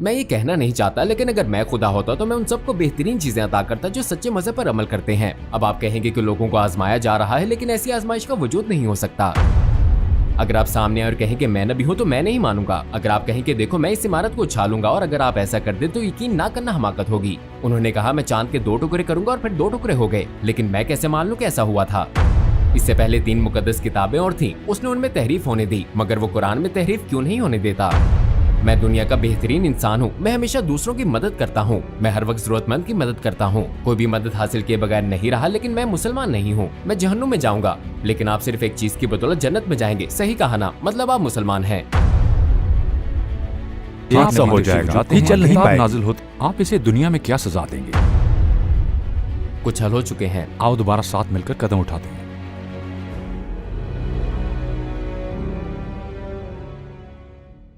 میں یہ کہنا نہیں چاہتا، لیکن اگر میں خدا ہوتا تو میں ان سب کو بہترین چیزیں عطا کرتا جو سچے مذہب پر عمل کرتے ہیں۔ اب آپ کہیں گے کہ لوگوں کو آزمایا جا رہا ہے، لیکن ایسی آزمائش کا وجود نہیں ہو سکتا۔ اگر آپ سامنے آئے اور کہیں کہ میں نبی ہوں تو میں نہیں مانوں گا۔ اگر آپ کہیں کہ دیکھو میں اس عمارت کو اچھالوں گا، اور اگر آپ ایسا کر دیں تو یقین نہ کرنا حماقت ہوگی۔ انہوں نے کہا میں چاند کے 2 ٹکڑے کروں گا، اور پھر 2 ٹکڑے ہو گئے، لیکن میں کیسے مان لوں کہ ایسا ہوا تھا؟ اس سے پہلے 3 مقدس کتابیں اور تھیں، اس نے ان میں تحریف ہونے دی، مگر وہ قرآن میں تحریف کیوں نہیں ہونے دیتا؟ میں دنیا کا بہترین انسان ہوں، میں ہمیشہ دوسروں کی مدد کرتا ہوں، میں ہر وقت ضرورت مند کی مدد کرتا ہوں، کوئی بھی مدد حاصل کیے بغیر نہیں رہا، لیکن میں مسلمان نہیں ہوں، میں جہنم میں جاؤں گا، لیکن آپ صرف ایک چیز کی بدولت جنت میں جائیں گے۔ صحیح کہا نا؟ مطلب آپ مسلمان ہیں۔ ایسا ہو جائے گا، یہ چل نہیں پائے نازل ہوتے، آپ اسے دنیا میں کیا سزا دیں گے؟ کچھ حل ہو چکے ہیں، آؤ دوبارہ ساتھ مل کر قدم اٹھاتے ہیں۔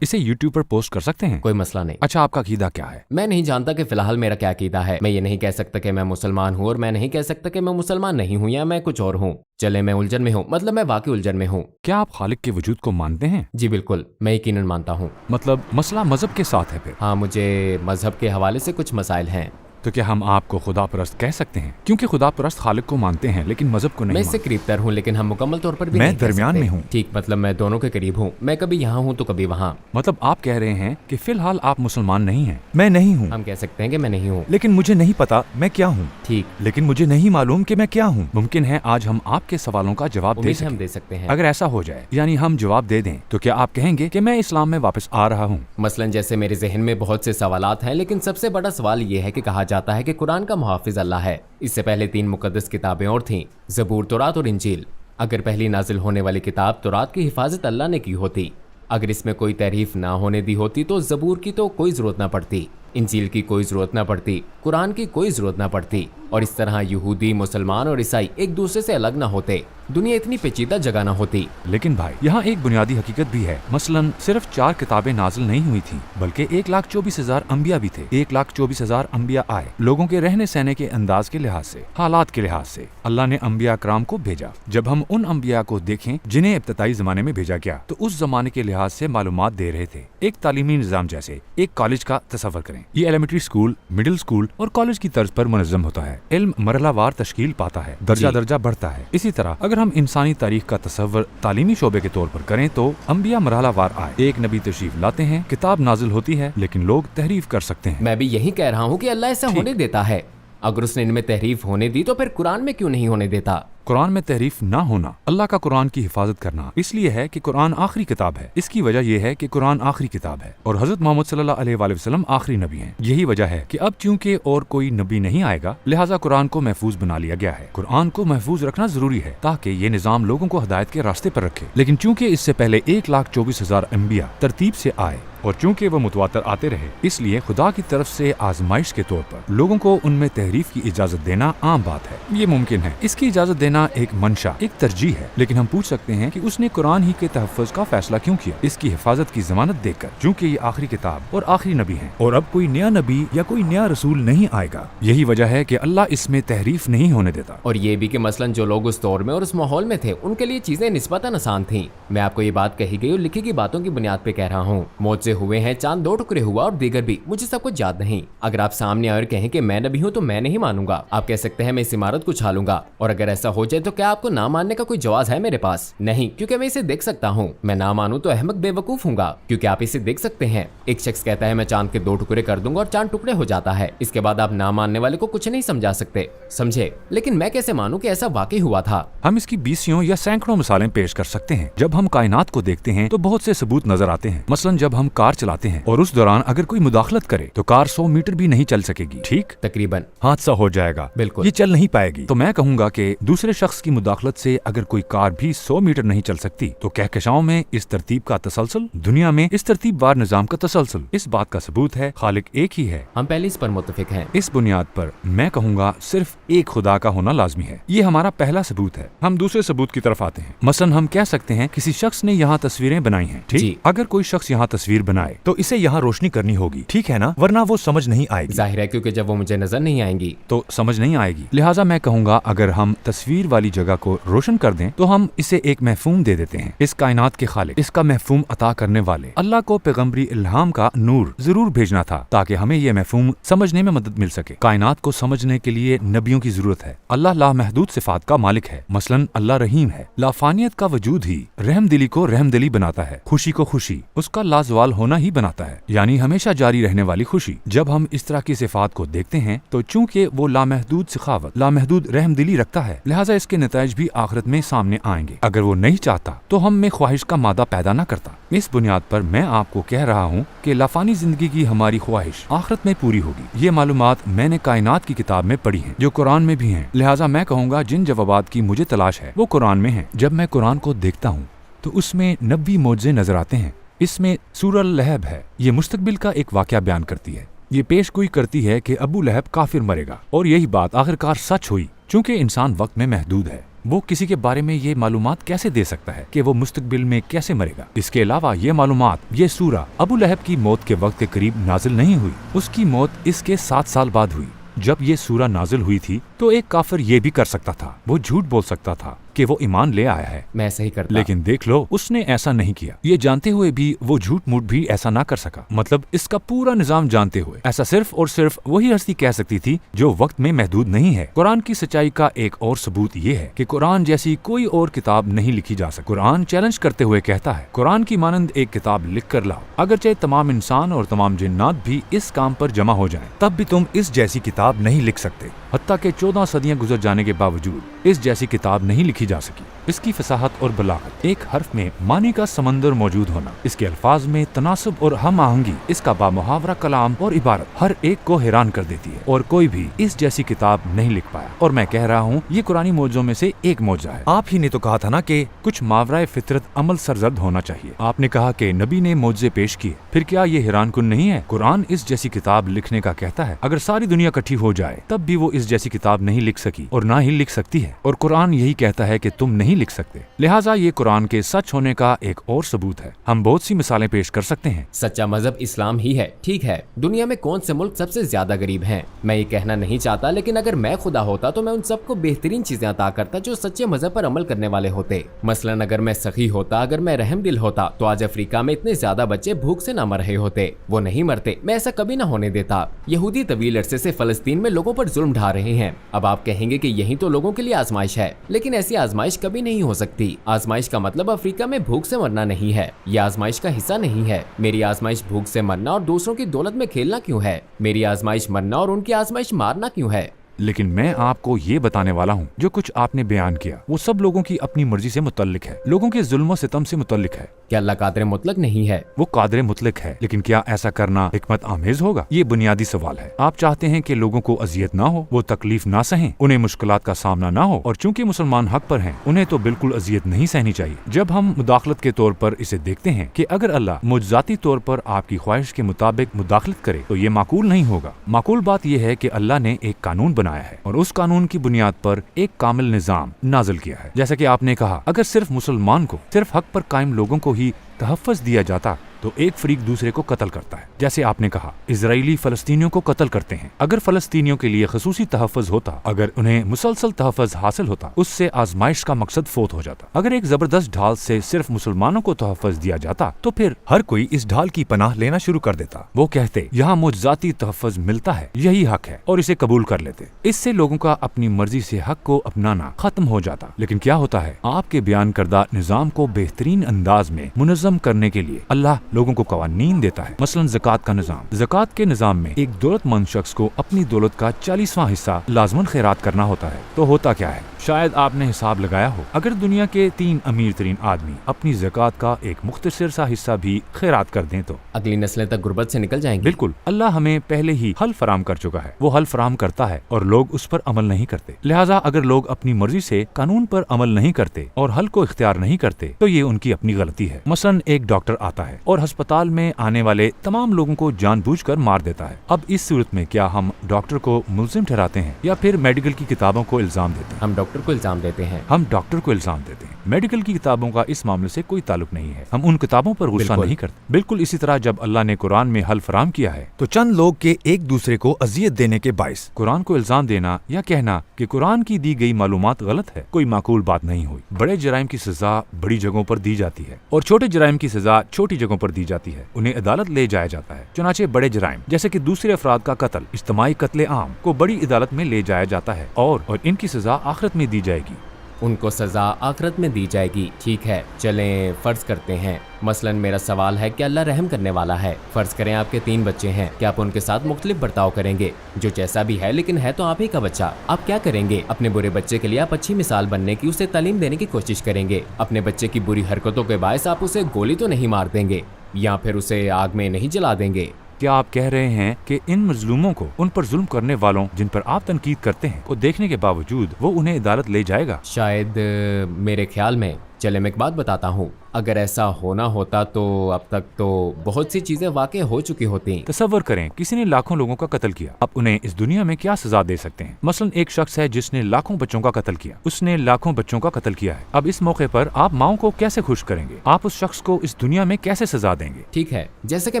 اسے یوٹیوب پر پوسٹ کر سکتے ہیں؟ کوئی مسئلہ نہیں۔ اچھا، آپ کا عقیدہ کیا ہے؟ میں نہیں جانتا کہ فی الحال میرا کیا عقیدہ ہے۔ میں یہ نہیں کہہ سکتا کہ میں مسلمان ہوں، اور میں نہیں کہہ سکتا کہ میں مسلمان نہیں ہوں یا میں کچھ اور ہوں۔ چلے میں الجھن میں ہوں، مطلب میں واقعی الجھن میں ہوں۔ کیا آپ خالق کے وجود کو مانتے ہیں؟ جی بالکل، میں یقیناً مانتا ہوں۔ مطلب مسئلہ مذہب کے ساتھ ہے پھر؟ ہاں، مجھے مذہب کے حوالے سے کچھ مسائل ہیں۔ تو کیا ہم آپ کو خدا پرست کہہ سکتے ہیں؟ کیونکہ خدا پرست خالق کو مانتے ہیں لیکن مذہب کو نہیں میں اس سے مانتے۔ قریب تر ہوں، لیکن ہم مکمل طور پر بھی میں نہیں کہہ درمیان سکتے۔ میں ہوں۔ ٹھیک، مطلب میں دونوں کے قریب ہوں، میں کبھی یہاں ہوں تو کبھی وہاں۔ مطلب آپ کہہ رہے ہیں کہ فی الحال آپ مسلمان نہیں ہیں؟ میں نہیں ہوں، ہم کہہ سکتے ہیں کہ میں نہیں ہوں۔ لیکن مجھے نہیں پتا میں کیا ہوں۔ ٹھیک، لیکن مجھے نہیں معلوم کہ میں کیا ہوں۔ ممکن ہے آج ہم آپ کے سوالوں کا جواب دے امید ہے ہم سکیں۔ دے سکتے ہیں۔ اگر ایسا ہو جائے، یعنی ہم جواب دے دیں، تو کیا آپ کہیں گے کہ میں اسلام میں واپس آ رہا ہوں؟ مثلاً جیسے میرے ذہن میں بہت سے سوالات ہیں، لیکن سب سے بڑا سوال یہ ہے کہ کہا جاتا ہے کہ قرآن کا محافظ اللہ ہے۔ اس سے پہلے 3 مقدس کتابیں اور تھیں، زبور، تورات اور انجیل۔ اگر پہلی نازل ہونے والی کتاب تورات کی حفاظت اللہ نے کی ہوتی، اگر اس میں کوئی تحریف نہ ہونے دی ہوتی تو زبور کی تو کوئی ضرورت نہ پڑتی، انجیل کی کوئی ضرورت نہ پڑتی، قرآن کی کوئی ضرورت نہ پڑتی، اور اس طرح یہودی، مسلمان اور عیسائی ایک دوسرے سے الگ نہ ہوتے، دنیا اتنی پیچیدہ جگہ نہ ہوتی۔ لیکن بھائی، یہاں ایک بنیادی حقیقت بھی ہے۔ مثلاً صرف 4 کتابیں نازل نہیں ہوئی تھیں، بلکہ 1,24,000 انبیاء بھی تھے۔ 1,24,000 انبیاء آئے، لوگوں کے رہنے سہنے کے انداز کے لحاظ سے، حالات کے لحاظ سے اللہ نے انبیاء کرام کو بھیجا۔ جب ہم ان انبیاء کو دیکھیں جنہیں ابتدائی زمانے میں بھیجا گیا، تو اس زمانے کے لحاظ سے معلومات دے رہے تھے۔ ایک تعلیمی نظام جیسے ایک کالج کا تصور کریں۔ یہ ایلیمنٹری اسکول، مڈل اسکول اور کالج کی طرز پر منظم ہوتا ہے۔ علم مرحلہ وار تشکیل پاتا ہے، درجہ درجہ بڑھتا ہے۔ اسی طرح اگر ہم انسانی تاریخ کا تصور تعلیمی شعبے کے طور پر کریں تو انبیاء مرحلہ وار آئے، ایک نبی تشریف لاتے ہیں، کتاب نازل ہوتی ہے، لیکن لوگ تحریف کر سکتے ہیں۔ میں بھی یہی کہہ رہا ہوں کہ اللہ ایسا ہونے دیتا ہے۔ اگر اس نے ان میں تحریف ہونے دی تو پھر قرآن میں کیوں نہیں ہونے دیتا؟ قرآن میں تحریف نہ ہونا، اللہ کا قرآن کی حفاظت کرنا اس لیے ہے کہ قرآن آخری کتاب ہے۔ اس کی وجہ یہ ہے کہ قرآن آخری کتاب ہے اور حضرت محمد صلی اللہ علیہ وآلہ وسلم آخری نبی ہیں۔ یہی وجہ ہے کہ اب چونکہ اور کوئی نبی نہیں آئے گا، لہٰذا قرآن کو محفوظ بنا لیا گیا ہے۔ قرآن کو محفوظ رکھنا ضروری ہے تاکہ یہ نظام لوگوں کو ہدایت کے راستے پر رکھے۔ لیکن چونکہ اس سے پہلے 1,24,000 انبیاء ترتیب سے آئے اور چونکہ وہ متواتر آتے رہے، اس لیے خدا کی طرف سے آزمائش کے طور پر لوگوں کو ان میں تحریف کی اجازت دینا عام بات ہے۔ یہ ممکن ہے، اس کی اجازت دینا ایک منشا، ایک ترجیح ہے، لیکن ہم پوچھ سکتے ہیں کہ اس نے قرآن ہی کے تحفظ کا فیصلہ کیوں کیا، اس کی حفاظت کی ضمانت دے کر، چونکہ یہ آخری کتاب اور آخری نبی ہیں اور اب کوئی نیا نبی یا کوئی نیا رسول نہیں آئے گا۔ یہی وجہ ہے کہ اللہ اس میں تحریف نہیں ہونے دیتا۔ اور یہ بھی کہ مثلاً جو لوگ اس دور میں اور اس ماحول میں تھے، ان کے لیے چیزیں نسبتاً آسان تھیں۔ میں آپ کو یہ بات کہی گئی اور لکھی گئی باتوں کی بنیاد پہ کہہ رہا ہوں۔ موت سے ہوئے ہیں چاند 2 ٹکڑے ہوا اور دیگر بھی، مجھے سب کچھ یاد نہیں۔ اگر آپ سامنے آئے اور کہیں کہ میں نبی ہوں تو میں نہیں مانوں گا۔ آپ کہہ سکتے ہیں میں اس عمارت کو اچھالوں گا، اور اگر ایسا ہو جائے تو کیا آپ کو نہ ماننے کا کوئی جواز ہے میرے پاس؟ نہیں، کیونکہ میں اسے دیکھ سکتا ہوں۔ میں نہ مانوں تو احمق بے وقوف ہوں گا، کیونکہ آپ اسے دیکھ سکتے ہیں۔ ایک شخص کہتا ہے میں چاند کے 2 ٹکڑے کر دوں گا اور چاند ٹکڑے ہو جاتا ہے۔ اس کے بعد آپ نہ ماننے والے کو کچھ نہیں سمجھا سکتے، سمجھے؟ لیکن میں کیسے مانوں کہ ایسا واقعی ہوا تھا؟ ہم اس کی 20 یا سینکڑوں مثالیں پیش کر سکتے ہیں۔ جب ہم کائنات کو دیکھتے ہیں تو بہت سے ثبوت نظر آتے ہیں۔ مثلاً جب ہم کار چلاتے ہیں اور اس دوران اگر کوئی مداخلت کرے تو کار 100 میٹر بھی نہیں چل سکے گی، ٹھیک؟ تقریباً حادثہ ہو جائے گا، بالکل، یہ چل نہیں پائے گی۔ تو میں کہوں گا کہ دوسرے شخص کی مداخلت سے اگر کوئی کار بھی 100 میٹر نہیں چل سکتی تو کہکشاؤں میں اس ترتیب کا تسلسل، دنیا میں اس ترتیب وار نظام کا تسلسل، اس بات کا ثبوت ہے خالق ایک ہی ہے۔ ہم پہلے اس پر متفق ہیں۔ اس بنیاد پر میں کہوں گا صرف ایک خدا کا ہونا لازمی ہے۔ یہ ہمارا پہلا ثبوت ہے۔ ہم دوسرے ثبوت کی طرف آتے ہیں۔ مثلا ہم کہہ سکتے ہیں کسی شخص نے یہاں تصویریں بنائی ہیں، ٹھیک؟ جی۔ اگر کوئی شخص یہاں تصویر بنائے تو اسے यहाँ रोशनी करनी होगी, ठीक है ना, वरना वो समझ नहीं आएगी. जाहिर है क्योंकि जब वो मुझे नजर नहीं आएंगी तो समझ नहीं आएगी. लिहाजा मैं कहूँगा अगर हम तस्वीर वाली जगह को रोशन कर दें तो हम इसे एक महफूम दे देते हैं. इस कायनात के खालिक, इसका महफूम अता करने वाले अल्लाह को पैगम्बरी इल्हाम का नूर जरूर भेजना था ताकि हमें ये महफूम समझने में मदद मिल सके. कायनात को समझने के लिए नबियों की जरूरत है. अल्लाह लामहदूद सिफात का मालिक है. मसलन अल्लाह रहीम है. लाफानियत का वजूद ही रहमदिली को रहमदिली बनाता है. खुशी को खुशी उसका लाजवाल होना ही बनाता है, यानी हमेशा जारी रहने वाली खुशी. जब हम इस तरह की सिफात को देखते हैं तो चूंकि वो लामहदूद सखावत, लामहदूद रहमदिली रखता है, लिहाजा इसके नताइज भी आखिरत में सामने आएंगे. अगर वो नहीं चाहता तो हम में ख्वाहिश का मादा पैदा न करता. इस बुनियाद पर मैं आपको कह रहा हूँ कि लाफानी जिंदगी की हमारी ख्वाहिश आखिरत में पूरी होगी. ये मालूमात मैंने कायनात की किताब में पढ़ी हैं, जो कुरान में भी हैं. लिहाजा मैं कहूँगा जिन जवाबात की मुझे तलाश है वो कुरान में है. जब मैं कुरान को देखता हूँ तो उसमें 90 मौजज़े नजर आते हैं. इसमें सूरह लहब है. ये मुस्तकबिल का एक वाक़या बयान करती है. ये पेशगोई करती है कि अबू लहब काफिर मरेगा, और यही बात आखिरकार सच हुई. चूंकि इंसान वक्त में महदूद है, वो किसी के बारे में ये मालूमात कैसे दे सकता है कि वो मुस्तकबिल में कैसे मरेगा. इसके अलावा ये मालूमात, ये सूरा अबू लहब की मौत के वक्त के करीब नाजिल नहीं हुई. उसकी मौत इसके 7 साल बाद हुई. जब ये सूरा नाजिल हुई थी तो एक काफिर ये भी कर सकता था, वो झूठ बोल सकता था कि वो ईमान ले आया है. मैं ऐसा ही करता. लेकिन देख लो, उसने ऐसा नहीं किया. ये जानते हुए भी वो झूठ मूठ भी ऐसा ना कर सका. मतलब इसका पूरा निजाम जानते हुए ऐसा सिर्फ और सिर्फ वही हस्ती कह सकती थी जो वक्त में महदूद नहीं है. कुरान की सच्चाई का एक और सबूत ये है कि कुरान जैसी कोई और किताब नहीं लिखी जा सकती. कुरान चैलेंज करते हुए कहता है, कुरान की मानंद एक किताब लिख कर लाओ. अगरचे तमाम इंसान और तमाम जिन्नात भी इस काम पर जमा हो जाएं, तब भी तुम इस जैसी किताब नहीं लिख सकते. हत्ता के 14 सदियां गुजर जाने के बावजूद इस जैसी किताब नहीं लिखी जा सकी. इसकी फसाहत और बलागत, एक हर्फ में मानी का समंदर मौजूद होना, इसके अल्फाज में तनासुब और हम आहंगी, इसका बामुहावरा कलाम और इबारत हर एक को हैरान कर देती है. और कोई भी इस जैसी किताब नहीं लिख पाया. और मैं कह रहा हूँ ये कुरानी मौजों में से एक मौजा है. आप ही ने तो कहा था ना कि कुछ मावराए फितरत अमल सरजद होना चाहिए. आपने कहा कि नबी ने मौजे पेश किए, फिर क्या ये हैरान कुन नहीं है? कुरान इस जैसी किताब लिखने का कहता है. अगर सारी दुनिया इकट्ठी हो जाए तब भी वो इस जैसी किताब नहीं लिख सकी और ना ही लिख सकती है. और कुरान यही कहता है कि तुम नहीं लिख सकते. लिहाजा ये कुरान के सच होने का एक और सबूत है. हम बहुत सी मिसालें पेश कर सकते हैं. सच्चा मजहब इस्लाम ही है. ठीक है, दुनिया में कौन से मुल्क सबसे ज्यादा गरीब हैं? मैं ये कहना नहीं चाहता, लेकिन अगर मैं खुदा होता तो मैं उन सबको बेहतरीन चीजें अता करता जो सच्चे मजहब पर अमल करने वाले होते. मसलन अगर मैं सखी होता, अगर मैं रहमदिल होता, तो आज अफ्रीका में इतने ज्यादा बच्चे भूख से न मर रहे होते. वो नहीं मरते. मैं ऐसा कभी ना होने देता. यहूदी तवील अरसे से फलस्तीन में लोगों पर जुल्म ढा रहे हैं. अब आप कहेंगे कि यही तो लोगों के लिए आजमाइश है, लेकिन ऐसी आजमाइश कभी नहीं हो सकती. आजमाइश का मतलब अफ्रीका में भूख से मरना नहीं है. ये आजमाइश का हिस्सा नहीं है. मेरी आजमाइश भूख से मरना और दूसरों की दौलत में खेलना क्यों है? मेरी आजमाइश मरना और उनकी आजमाइश मारना क्यों है? लेकिन मैं आपको ये बताने वाला हूँ, जो कुछ आपने बयान किया वो सब लोगों की अपनी मर्जी से मुतल्लिक है, लोगों के जुल्म सितम से मुतल्लिक है. क्या अल्लाह कादिर मुतलक नहीं है? वो कादिर मुतलक है, लेकिन क्या ऐसा करना हिकमत आमेज होगा? ये बुनियादी सवाल है. आप चाहते हैं कि लोगों को अजियत ना हो, वो तकलीफ ना सहें, उन्हें मुश्किलात का सामना ना हो, और चूंकि मुसलमान हक पर हैं, उन्हें तो बिल्कुल अजियत नहीं सहनी चाहिए. जब हम मुदाखलत के तौर पर इसे देखते हैं कि अगर अल्लाह मुज्जाती तौर पर आपकी ख्वाहिश के मुताबिक मुदाखलत करे तो ये माकूल नहीं होगा. माकूल बात यह है कि अल्लाह ने एक कानून बनाया है और उस कानून की बुनियाद पर एक कामिल निजाम नाजिल किया है. जैसा कि आपने कहा, अगर सिर्फ मुसलमान को, सिर्फ हक पर कायम लोगों को ही तहफ़्फ़ुज़ दिया जाता तो एक फरीक दूसरे को कत्ल करता है. जैसे आपने कहा, इजरायली फलस्तीनियों को कत्ल करते हैं. अगर फलस्तीनियों के लिए खसूसी तहफ़्फ़ुज़ होता, अगर उन्हें मुसलसल तहफ़्फ़ुज़ हासिल होता, उससे आजमाइश का मकसद फोत हो जाता. अगर एक जबरदस्त ढाल से सिर्फ मुसलमानों को तहफ़्फ़ुज़ दिया जाता तो फिर हर कोई इस ढाल की पनाह लेना शुरू कर देता. वो कहते, यहाँ मुझजाती तहफ़्फ़ुज़ मिलता है, यही हक है, और इसे कबूल कर लेते. इससे लोगों का अपनी मर्जी से हक को अपनाना खत्म हो जाता. लेकिन क्या होता है, आपके बयान करदा निजाम को बेहतरीन अंदाज में मुनज़्ज़म करने के लिए अल्लाह लोगों को कवानीन देता है. मसलन ज़कात का निजाम. ज़कात के निजाम में एक दौलतमंद शख्स को अपनी दौलत का 40वां हिस्सा लाजमन खैरात करना होता है. तो होता क्या है, शायद आपने हिसाब लगाया हो, अगर दुनिया के 3 अमीर तरीन आदमी अपनी ज़कात का एक मुख्तसर सा हिस्सा भी खैरात कर दें तो अगली नस्लें तक गुर्बत से निकल जाएंगी. बिल्कुल. अल्लाह हमें पहले ही हल फराम कर चुका है. वो हल फराम करता है और लोग उस पर अमल नहीं करते. लिहाजा अगर लोग अपनी मर्जी से कानून पर अमल नहीं करते और हल को इख्तियार नहीं करते तो ये उनकी अपनी गलती है. मसलन एक डॉक्टर आता है और अस्पताल में आने वाले तमाम लोगों को जानबूझकर मार देता है. अब इस सूरत में क्या हम डॉक्टर को मुल्जिम ठहराते हैं या फिर मेडिकल की किताबों को इल्जाम देते हैं? हम डॉक्टर को इल्जाम देते हैं. हम डॉक्टर को इल्जाम देते हैं. मेडिकल की किताबों का इस मामले से कोई ताल्लुक नहीं है। हम उन किताबों पर गुस्सा नहीं करते। बिल्कुल इसी तरह जब अल्लाह ने कुरान में हल फराम किया है तो चंद लोग के एक दूसरे को अजियत देने के बाइस कुरान को इल्जाम देना या कहना कि कुरान की दी गई मालूमात गलत है कोई माकूल बात नहीं हुई। बड़े जराइम की सजा बड़ी जगहों पर दी जाती है और छोटे जराइम की सजा छोटी जगहों पर दी जाती है। उन्हें अदालत ले जाया जाता है। चुनाचे बड़े जराइम जैसे कि दूसरे अफराद का कत्ल, इज्तिमाई कत्ले आम को बड़ी अदालत में ले जाया जाता है और इनकी सजा आखिरत में दी जाएगी। उनको सजा आखिरत में दी जाएगी। ठीक है, चलें फर्ज करते हैं। मसलन मेरा सवाल है कि अल्लाह रहम करने वाला है। फर्ज करें आपके 3 बच्चे हैं, क्या आप उनके साथ मुख्तलिफ बर्ताव करेंगे? जो जैसा भी है, लेकिन है तो आप ही का बच्चा। आप क्या करेंगे? अपने बुरे बच्चे के लिए आप अच्छी मिसाल बनने की, उसे तालीम देने की कोशिश करेंगे। अपने बच्चे की बुरी हरकतों के बायस आप उसे गोली तो नहीं मार देंगे या फिर उसे आग में नहीं जला देंगे। क्या आप कह रहे हैं कि इन मजलूमों को, उन पर जुल्म करने वालों जिन पर आप तनकीद करते हैं, को देखने के बावजूद वो उन्हें अदालत ले जाएगा? शायद मेरे ख्याल में। चले मैं एक बात बताता हूँ, अगर ऐसा होना होता तो अब तक तो बहुत सी चीजें वाकई हो चुकी होती। तसव्वुर करें किसी ने लाखों लोगों का कत्ल किया, आप उन्हें इस दुनिया में क्या सजा दे सकते हैं? मसलन एक शख्स है जिसने लाखों बच्चों का कत्ल किया, उसने लाखों बच्चों का कत्ल किया है। अब इस मौके पर आप माओ को कैसे खुश करेंगे? आप उस शख्स को इस दुनिया में कैसे सजा देंगे? ठीक है, जैसे कि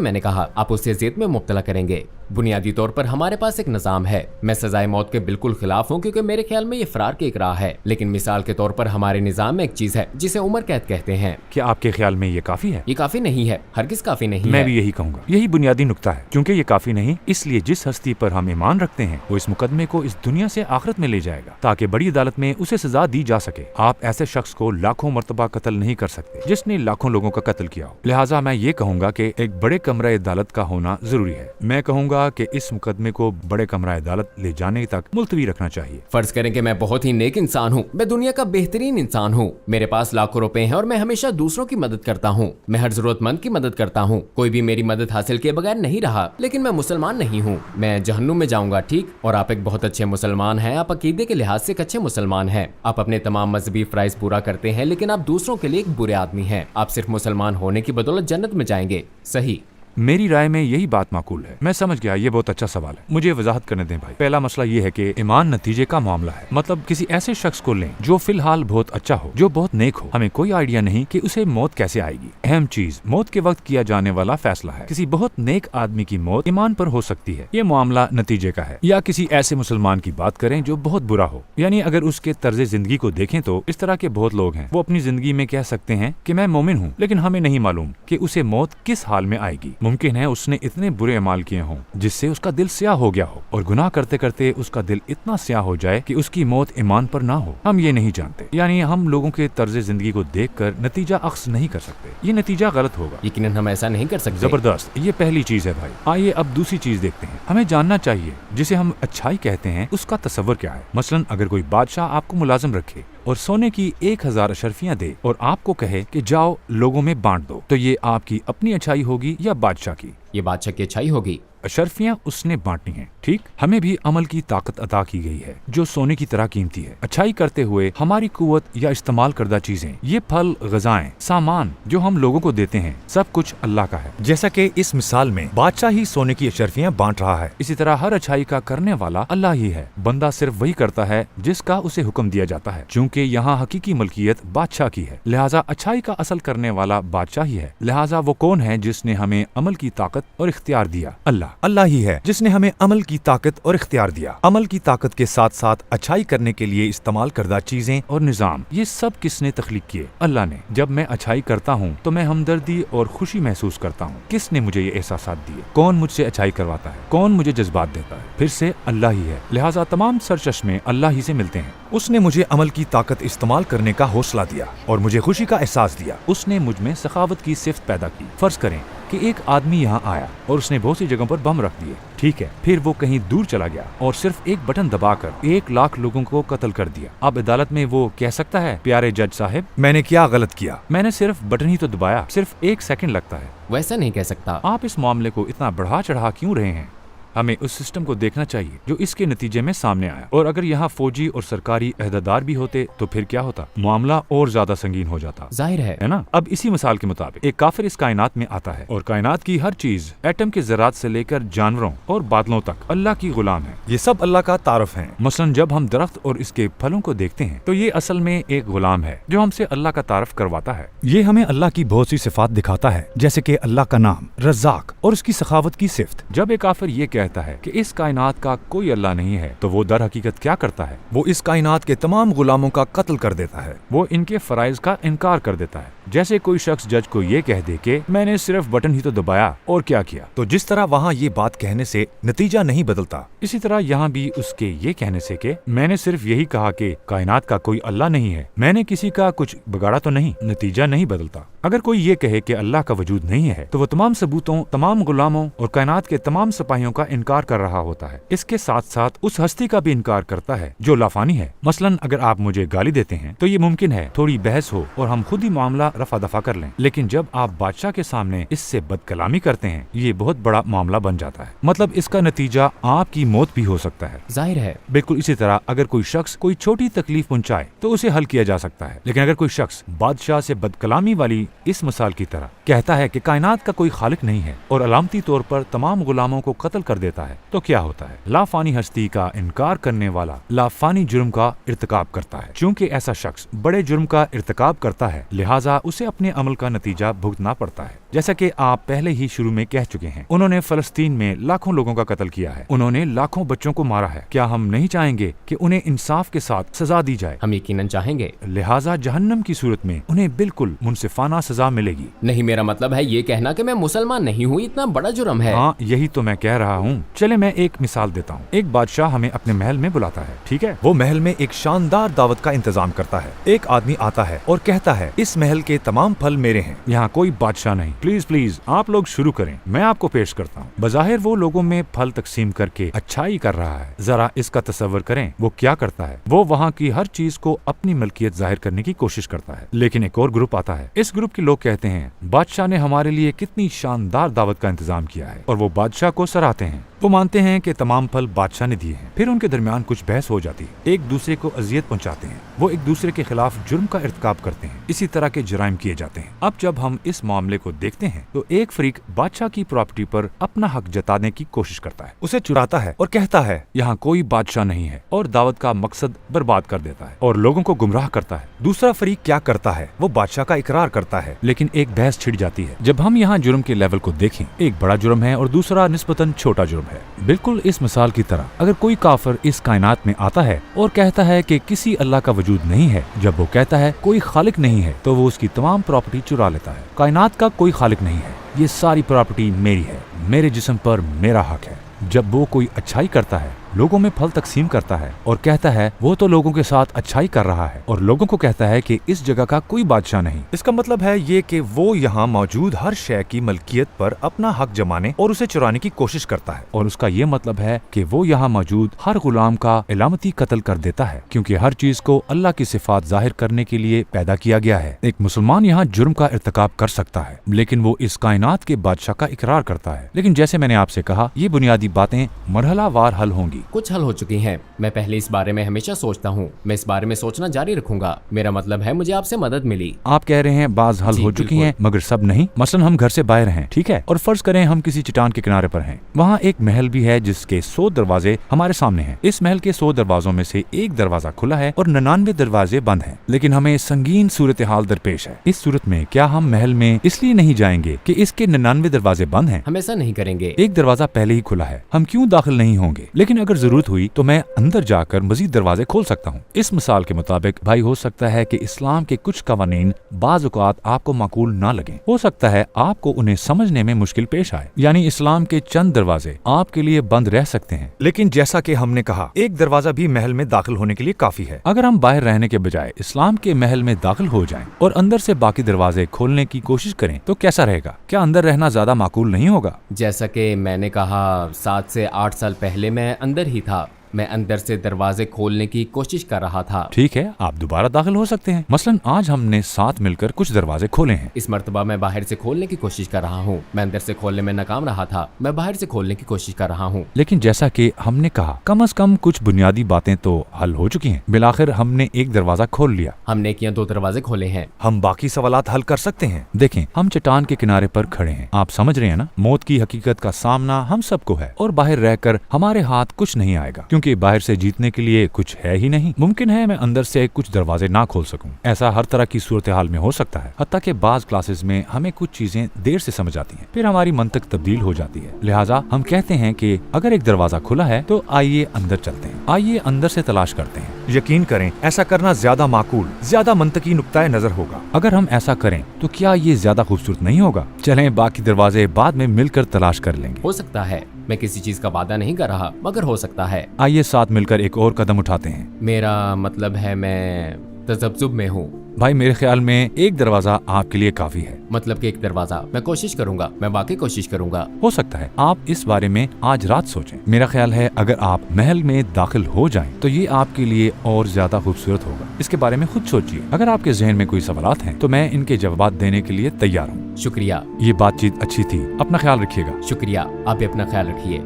मैंने कहा, आप उसे अज़ियत में मुब्तला करेंगे। बुनियादी तौर पर हमारे पास एक निज़ाम है। मैं सजाए मौत के बिल्कुल खिलाफ हूँ क्योंकि मेरे ख्याल में ये फरार की एक राह है। लेकिन मिसाल के तौर पर हमारे निज़ाम में एक चीज है जिसे उम्र कैद कहते हैं। क्या आपके ख्याल में ये काफी है? ये काफी नहीं है, हरगिज़ काफी नहीं मैं है। भी यही कहूँगा, यही बुनियादी नुक्ता है। क्योंकि ये काफी नहीं, इसलिए जिस हस्ती पर हम ईमान रखते हैं वो इस मुकदमे को इस दुनिया से आखिरत में ले जाएगा ताकि बड़ी अदालत में उसे सजा दी जा सके। आप ऐसे शख्स को लाखों मरतबा कत्ल नहीं कर सकते जिसने लाखों लोगों का कत्ल किया हो। लिहाजा मैं ये कहूँगा कि एक बड़े कमरा अदालत का होना जरूरी है। मैं कहूँगा कि इस मुकदमे को बड़े कमरा अदालत ले जाने तक मुलतवी रखना चाहिए। फर्ज करें कि मैं बहुत ही नेक इंसान हूँ, मैं दुनिया का बेहतरीन इंसान हूँ, मेरे पास लाखों रुपए हैं और मैं हमेशा दूसरों की मदद करता हूँ, मैं हर जरूरतमंद की मदद करता हूँ। कोई भी मेरी मदद हासिल किए बगैर नहीं रहा, लेकिन मैं मुसलमान नहीं हूँ, मैं जहन्नुम में जाऊंगा। ठीक, और आप एक बहुत अच्छे मुसलमान हैं, आप अकीदे के लिहाज से एक अच्छे मुसलमान हैं, आप अपने तमाम मजहबी फराइज पूरा करते हैं, लेकिन आप दूसरों के लिए एक बुरे आदमी हैं। आप सिर्फ मुसलमान होने की बदौलत जन्नत में जाएंगे। सही? मेरी राय में यही बात माकूल है। मैं समझ गया, ये बहुत अच्छा सवाल है, मुझे वजाहत करने दें भाई। पहला मसला ये है कि ईमान नतीजे का मामला है। मतलब किसी ऐसे शख्स को लें जो फिलहाल बहुत अच्छा हो, जो बहुत नेक हो, हमें कोई आइडिया नहीं कि उसे मौत कैसे आएगी। अहम चीज मौत के वक्त किया जाने वाला फैसला है। किसी बहुत नेक आदमी की मौत ईमान पर हो सकती है, ये मामला नतीजे का है। या किसी ऐसे मुसलमान की बात करें जो बहुत बुरा हो, यानी अगर उसके तर्ज जिंदगी को देखें तो इस तरह के बहुत लोग हैं, वो अपनी जिंदगी में कह सकते हैं कि मैं मोमिन हूँ, लेकिन हमें नहीं मालूम कि उसे मौत किस हाल में आएगी। मुमकिन है उसने इतने बुरे अमाल किए हों जिससे उसका दिल स्याह हो गया हो और गुनाह करते करते उसका दिल इतना स्याह हो जाए कि उसकी मौत ईमान पर ना हो। हम ये नहीं जानते, यानी हम लोगों के तर्ज जिंदगी को देखकर नतीजा अख्स नहीं कर सकते। ये नतीजा गलत होगा। यकीनन हम ऐसा नहीं कर सकते। जबरदस्त, ये पहली चीज है भाई। आइए अब दूसरी चीज देखते हैं। हमें जानना चाहिए जिसे हम अच्छाई कहते हैं उसका तसव्वुर क्या है। मसलन अगर कोई बादशाह आपको मुलाजिम रखे और सोने की 1000 अशरफियां दे और आपको कहे कि जाओ लोगों में बांट दो, तो ये आपकी अपनी अच्छाई होगी या बादशाह की? ये बादशाह की अच्छाई होगी। अशरफियां उसने बांटनी हैं। ठीक, हमें भी अमल की ताकत अता की गई है जो सोने की तरह कीमती है। अच्छाई करते हुए हमारी कुव्वत या इस्तेमाल करदा चीजें, ये फल, ग़िज़ाएं, सामान जो हम लोगों को देते हैं, सब कुछ अल्लाह का है। जैसा कि इस मिसाल में बादशाह ही सोने की अशरफियां बांट रहा है। इसी तरह हर अच्छाई का करने वाला अल्लाह ही है। बंदा सिर्फ वही करता है जिसका उसे हुक्म दिया जाता है। चूँकि यहाँ हकीकी मलकियत बादशाह की है, लिहाजा अच्छाई का असल करने वाला बादशाह ही है। लिहाजा वो कौन है जिसने हमें अमल की ताकत और इख्तियार दिया? अल्लाह ही है जिसने हमें अमल की ताकत और इख्तियार दिया। अमल की ताकत के साथ साथ अच्छाई करने के लिए इस्तेमाल करदा चीजें और निजाम, ये सब किसने तख्लीक किए? अल्लाह ने। जब मैं अच्छाई करता हूँ तो मैं हमदर्दी और खुशी महसूस करता हूँ। किसने मुझे ये एहसासात दिए? कौन मुझसे अच्छाई करवाता है? कौन मुझे जज्बात देता है? फिर से अल्लाह ही है। लिहाजा तमाम सरचश्मे अल्लाह ही से मिलते हैं। उसने मुझे अमल की ताकत इस्तेमाल करने का हौसला दिया और मुझे खुशी का एहसास दिया। उसने मुझ में सखावत की सिफ्त पैदा की। फर्ज करें कि एक आदमी यहाँ आया और उसने बहुत सी जगहों पर बम रख दिए। ठीक है, फिर वो कहीं दूर चला गया और सिर्फ एक बटन दबाकर 1 लाख लोगों को कत्ल कर दिया। अब अदालत में वो कह सकता है, प्यारे जज साहब, मैंने क्या गलत किया? मैंने सिर्फ बटन ही तो दबाया, सिर्फ 1 सेकंड लगता है। वैसा नहीं कह सकता। आप इस मामले को इतना बढ़ा चढ़ा क्यों रहे हैं? हमें उस सिस्टम को देखना चाहिए जो इसके नतीजे में सामने आया, और अगर यहाँ फौजी और सरकारी अहदेदार भी होते तो फिर क्या होता, मामला और ज्यादा संगीन हो जाता, जाहिर है ना। अब इसी मिसाल के मुताबिक एक काफिर इस कायनात में आता है और कायनात की हर चीज एटम के ज़रात से लेकर जानवरों और बादलों तक अल्लाह की गुलाम है। ये सब अल्लाह का तारुफ है। मसलन जब हम दरख्त और इसके फलों को देखते हैं तो ये असल में एक गुलाम है जो हमसे अल्लाह का तारफ करवाता है। ये हमें अल्लाह की बहुत सी सिफात दिखाता है, जैसे कि अल्लाह का नाम रज़्ज़ाक और उसकी सखावत की सिफ्त। जब एक काफिर ये कहता है कि इस कायनात का कोई अल्लाह नहीं है तो वो दर हकीकत क्या करता है, वो इस कायनात के तमाम गुलामों का कत्ल कर देता है। वो इनके फराइज का इनकार कर देता है। जैसे कोई शख्स जज को ये कह दे कि मैंने सिर्फ बटन ही तो दबाया और क्या किया। तो जिस तरह वहाँ ये बात कहने से नतीजा नहीं बदलता, इसी तरह यहाँ भी उसके ये कहने से कि मैंने सिर्फ यही कहा कि कायनात का कोई अल्लाह नहीं है, मैंने किसी का कुछ बिगाड़ा तो नहीं, नतीजा नहीं बदलता। अगर कोई ये कहे कि अल्लाह का वजूद नहीं है तो वो तमाम सबूतों, तमाम गुलामों और कायनात के तमाम सिपाहियों का इनकार कर रहा होता है। इसके साथ साथ उस हस्ती का भी इनकार करता है जो लाफानी है। मसलन अगर आप मुझे गाली देते हैं तो ये मुमकिन है थोड़ी बहस हो और हम खुद ही मामला रफा दफा कर लें, लेकिन जब आप बादशाह के सामने इससे बदकलामी करते हैं ये बहुत बड़ा मामला बन जाता है। मतलब इसका नतीजा आपकी मौत भी हो सकता है। जाहिर है बिल्कुल इसी तरह अगर कोई शख्स कोई छोटी तकलीफ पहुंचाए तो उसे हल किया जा सकता है, लेकिन अगर कोई शख्स बादशाह से बदकलामी वाली इस मिसाल की तरह कहता है कि कायनात का कोई खालिक नहीं है और अलामती तौर पर तमाम गुलामों को कत्ल कर देता है तो क्या होता है, लाफानी हस्ती का इनकार करने वाला लाफानी जुर्म का इर्तिकाब करता है। चूँकि ऐसा शख्स बड़े जुर्म का इर्तिकाब करता है लिहाजा उसे अपने अमल का नतीजा भुगतना पड़ता है। जैसा कि आप पहले ही शुरू में कह चुके हैं, उन्होंने फलस्तीन में लाखों लोगों का कत्ल किया है, उन्होंने लाखों बच्चों को मारा है। क्या हम नहीं चाहेंगे कि उन्हें इंसाफ के साथ सजा दी जाए? हम यकीनन चाहेंगे। लिहाजा जहन्नम की सूरत में उन्हें बिल्कुल मुनसिफाना सजा मिलेगी। नहीं, मेरा मतलब है ये कहना कि मैं मुसलमान नहीं हूँ इतना बड़ा जुर्म है। हाँ, यही तो मैं कह रहा हूँ। चले मैं एक मिसाल देता हूँ। एक बादशाह हमें अपने महल में बुलाता है, ठीक है। वो महल में एक शानदार दावत का इंतजाम करता है। एक आदमी आता है और कहता है इस महल के तमाम फल मेरे हैं। यहाँ कोई बादशाह नहीं, प्लीज प्लीज आप लोग शुरू करें, मैं आपको पेश करता हूँ। बज़ाहिर वो लोगों में फल तकसीम करके अच्छाई कर रहा है। जरा इसका तसव्वुर करें वो क्या करता है, वो वहाँ की हर चीज को अपनी मलकियत जाहिर करने की कोशिश करता है। लेकिन एक और ग्रुप आता है, इस ग्रुप के लोग कहते हैं बादशाह ने हमारे लिए कितनी शानदार दावत का इंतजाम किया है, और वो बादशाह को सराहते हैं। वो मानते हैं कि तमाम फल बादशाह ने दिए हैं। फिर उनके दरमियान कुछ बहस हो जाती है, एक दूसरे को अजियत पहुंचाते हैं, वो एक दूसरे के खिलाफ जुर्म का इर्तिकाब करते हैं, इसी तरह के जराइम किए जाते हैं। अब जब हम इस मामले को देखते हैं तो एक फरीक बादशाह की प्रॉपर्टी पर अपना हक जताने की कोशिश करता है, उसे चुराता है और कहता है यहाँ कोई बादशाह नहीं है, और दावत का मकसद बर्बाद कर देता है और लोगों को गुमराह करता है। दूसरा फरीक क्या करता है, वो बादशाह का इकरार करता है। लेकिन एक बहस छिड़ जाती है। जब हम यहाँ जुर्म के लेवल को देखें, एक बड़ा जुर्म है और दूसरा निस्बतन छोटा जुर्म है। बिल्कुल इस मिसाल की तरह अगर कोई काफिर इस कायनात में आता है और कहता है कि किसी अल्लाह का वजूद नहीं है, जब वो कहता है कोई खालिक नहीं है तो वो उसकी तमाम प्रॉपर्टी चुरा लेता है। कायनात का कोई खालिक नहीं है, ये सारी प्रॉपर्टी मेरी है, मेरे जिस्म पर मेरा हक है। जब वो कोई अच्छाई करता है, लोगों में फल तकसीम करता है और कहता है वो तो लोगों के साथ अच्छाई कर रहा है, और लोगों को कहता है कि इस जगह का कोई बादशाह नहीं, इसका मतलब है ये कि वो यहाँ मौजूद हर शय की मलकियत पर अपना हक जमाने और उसे चुराने की कोशिश करता है। और उसका ये मतलब है कि वो यहाँ मौजूद हर गुलाम का इलामती कत्ल कर देता है, क्योंकि हर चीज को अल्लाह की सिफात जाहिर करने के लिए पैदा किया गया है। एक मुसलमान यहाँ जुर्म का इर्तिकाब कर सकता है, लेकिन वो इस कायनात के बादशाह का इकरार करता है। लेकिन जैसे मैंने आपसे कहा, ये बुनियादी बातें मरहलावार हल होंगी। कुछ हल हो चुकी हैं। मैं पहले इस बारे में हमेशा सोचता हूँ, मैं इस बारे में सोचना जारी रखूंगा। मेरा मतलब है मुझे आपसे मदद मिली। आप कह रहे हैं बाज हल हो चुकी हैं, मगर सब नहीं। मसलन हम घर से बाहर हैं, ठीक है, और फर्ज करें हम किसी चट्टान के किनारे पर हैं। वहाँ एक महल भी है जिसके 100 दरवाजे हमारे सामने हैं। इस महल के 100 दरवाजों में से एक दरवाजा खुला है और 99 दरवाजे बंद हैं। लेकिन हमें संगीन सूरत हाल दरपेश है। इस सूरत में क्या हम महल में इसलिए नहीं जाएंगे कि इसके 99 दरवाजे बंद हैं? हम ऐसा नहीं करेंगे। एक दरवाजा पहले ही खुला है, हम क्यों दाखिल नहीं होंगे? लेकिन अगर जरूरत हुई तो मैं अंदर जाकर मजीद दरवाजे खोल सकता हूँ। इस मिसाल के मुताबिक भाई, हो सकता है कि इस्लाम के कुछ कवानीन बाज़ औक़ात आपको माकूल ना लगे, हो सकता है आपको उन्हें समझने में मुश्किल पेश आए। यानी इस्लाम के चंद दरवाजे आपके लिए बंद रह सकते हैं, लेकिन जैसा कि हमने कहा, एक दरवाजा भी महल में दाखिल होने के लिए काफी है। अगर हम बाहर रहने के बजाय इस्लाम के महल में दाखिल हो जाएं और अंदर से बाकी दरवाजे खोलने की कोशिश करें तो कैसा रहेगा? क्या अंदर रहना ज्यादा माकूल नहीं होगा? जैसा कि मैंने कहा, 7 से 8 साल पहले मैं अंदर ही था, मैं अंदर से दरवाजे खोलने की कोशिश कर रहा था। ठीक है, आप दोबारा दाखिल हो सकते हैं। मसलन आज हमने साथ मिलकर कुछ दरवाजे खोले हैं। इस मर्तबा मैं बाहर से खोलने की कोशिश कर रहा हूँ। मैं अंदर से खोलने में नाकाम रहा था, मैं बाहर से खोलने की कोशिश कर रहा हूँ। लेकिन जैसा कि हमने कहा, कम से कम कुछ बुनियादी बातें तो हल हो चुकी हैं। बिलाखिर हमने एक दरवाजा खोल लिया। हमने किया 2 दरवाजे खोले हैं। हम बाकी सवालात हल कर सकते हैं। देखें, हम चट्टान के किनारे पर खड़े हैं। आप समझ रहे हैं ना, मौत की हकीकत का सामना हम सबको है और बाहर रहकर हमारे हाथ कुछ नहीं आएगा, क्योंकि बाहर से जीतने के लिए कुछ है ही नहीं। मुमकिन है मैं अंदर से कुछ दरवाजे ना खोल सकूं। ऐसा हर तरह की सूरत हाल में हो सकता है। हत्ता कि बाज क्लासेस में हमें कुछ चीजें देर से समझ आती हैं, फिर हमारी मंतक तब्दील हो जाती है। लिहाजा हम कहते हैं कि अगर एक दरवाजा खुला है तो आइए अंदर चलते हैं, आइए अंदर से तलाश करते हैं। यकीन करें, ऐसा करना ज्यादा माकूल, ज्यादा मंतकी नुक्ताए नजर होगा। अगर हम ऐसा करें तो क्या ये ज्यादा खूबसूरत नहीं होगा? चलें, बाकी दरवाजे बाद में मिलकर तलाश कर लेंगे। हो सकता है, मैं किसी चीज का वादा नहीं कर रहा, मगर हो सकता है। आइए साथ मिलकर एक और कदम उठाते हैं। मेरा मतलब है मैं तजब्जुब में हूँ। भाई, मेरे ख्याल में एक दरवाजा आपके लिए काफी है। मतलब कि एक दरवाजा। मैं कोशिश करूंगा, मैं वाकई कोशिश करूंगा। हो सकता है आप इस बारे में आज रात सोचें। मेरा ख्याल है अगर आप महल में दाखिल हो जाएं तो ये आपके लिए और ज्यादा खूबसूरत होगा। इसके बारे में खुद सोचिए। अगर आपके जहन में कोई सवालात हैं तो मैं इनके जवाब देने के लिए तैयार हूँ। शुक्रिया। ये बातचीत अच्छी थी। अपना ख्याल रखिएगा। शुक्रिया। आप भी अपना ख्याल रखिए।